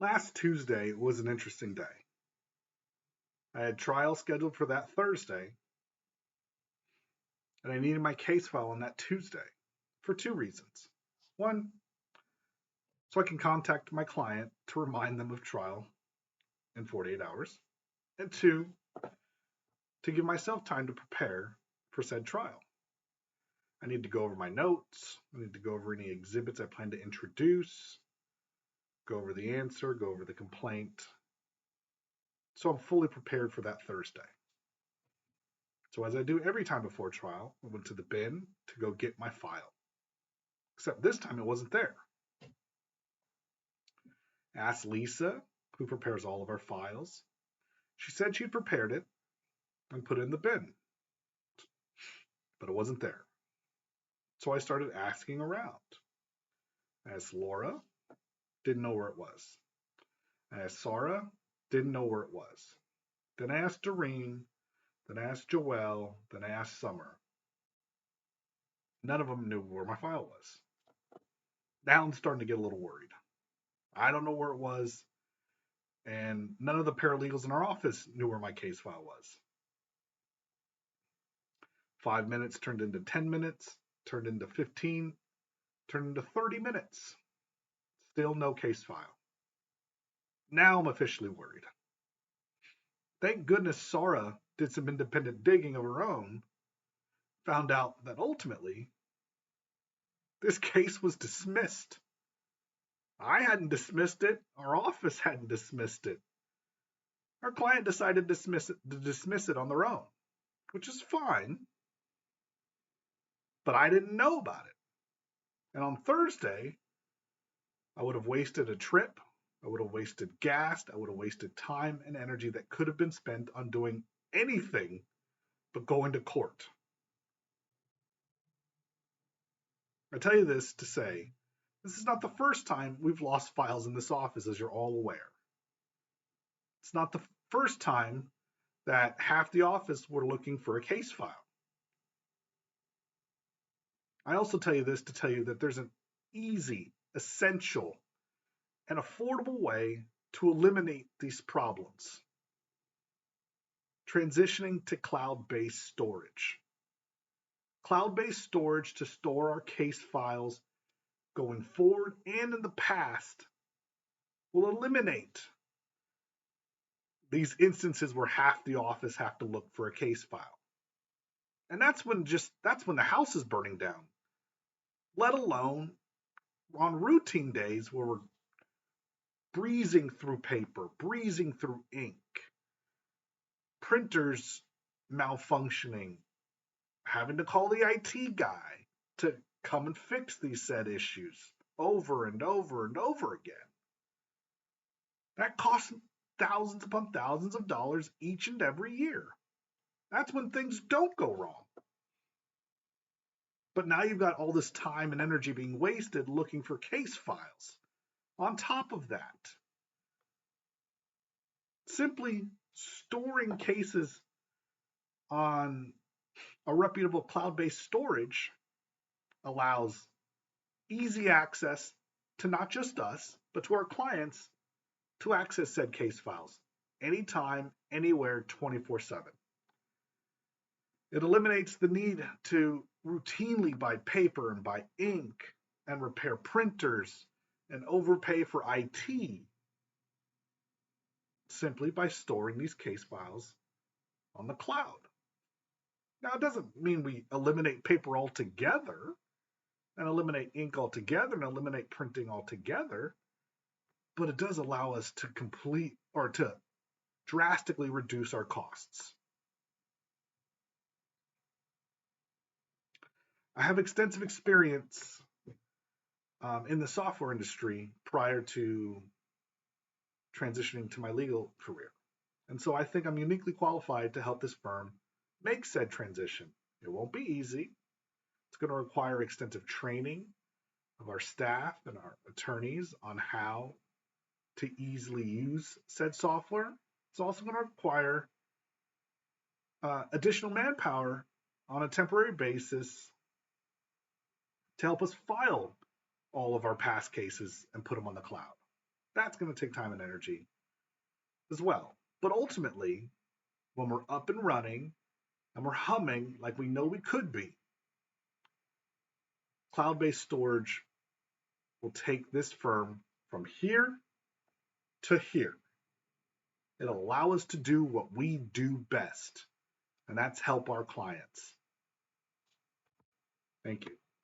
Last Tuesday was an interesting day. I had trial scheduled for that Thursday, and I needed my case file on that Tuesday for two reasons. One, so I can contact my client to remind them of trial in 48 hours, and two, to give myself time to prepare for said trial. I need to go over my notes, I need to go over any exhibits I plan to introduce, go over the answer, go over the complaint. So I'm fully prepared for that Thursday. So as I do every time before trial, I went to the bin to go get my file. Except this time it wasn't there. I asked Lisa, who prepares all of our files. She said she'd prepared it and put it in the bin, but it wasn't there. So I started asking around. I asked Laura, didn't know where it was. I asked Sarah, didn't know where it was. Then I asked Doreen, then I asked Joelle, then I asked Summer. None of them knew where my file was. Now I'm starting to get a little worried. I don't know where it was, and none of the paralegals in our office knew where my case file was. 5 minutes turned into 10 minutes, turned into 15, turned into 30 minutes. Still no case file. Now I'm officially worried. Thank goodness Sarah did some independent digging of her own, found out that ultimately this case was dismissed. I hadn't dismissed it. Our office hadn't dismissed it. Our client decided to dismiss it on their own, which is fine, but I didn't know about it. And on Thursday, I would have wasted a trip, I would have wasted gas, I would have wasted time and energy that could have been spent on doing anything but going to court. I tell you this to say, this is not the first time we've lost files in this office, as you're all aware. It's not the first time that half the office were looking for a case file. I also tell you this to tell you that there's an easy, essential, and affordable way to eliminate these problems. Transitioning to cloud-based storage. Cloud-based storage to store our case files going forward and in the past will eliminate these instances where half the office have to look for a case file. And that's when the house is burning down. Let alone on routine days where we're breezing through paper, breezing through ink, printers malfunctioning, having to call the IT guy to come and fix these said issues over and over and over again. That costs thousands upon thousands of dollars each and every year. That's when things don't go wrong. But now you've got all this time and energy being wasted looking for case files. On top of that, simply storing cases on a reputable cloud-based storage allows easy access to not just us, but to our clients to access said case files anytime, anywhere, 24/7. It eliminates the need to routinely buy paper and buy ink and repair printers and overpay for IT simply by storing these case files on the cloud. Now, it doesn't mean we eliminate paper altogether and eliminate ink altogether and eliminate printing altogether, but it does allow us to to drastically reduce our costs. I have extensive experience in the software industry prior to transitioning to my legal career. And so I think I'm uniquely qualified to help this firm make said transition. It won't be easy. It's going to require extensive training of our staff and our attorneys on how to easily use said software. It's also going to require additional manpower on a temporary basis to help us file all of our past cases and put them on the cloud. That's going to take time and energy as well. But ultimately, when we're up and running and we're humming like we know we could be, cloud-based storage will take this firm from here to here. It'll allow us to do what we do best, and that's help our clients. Thank you.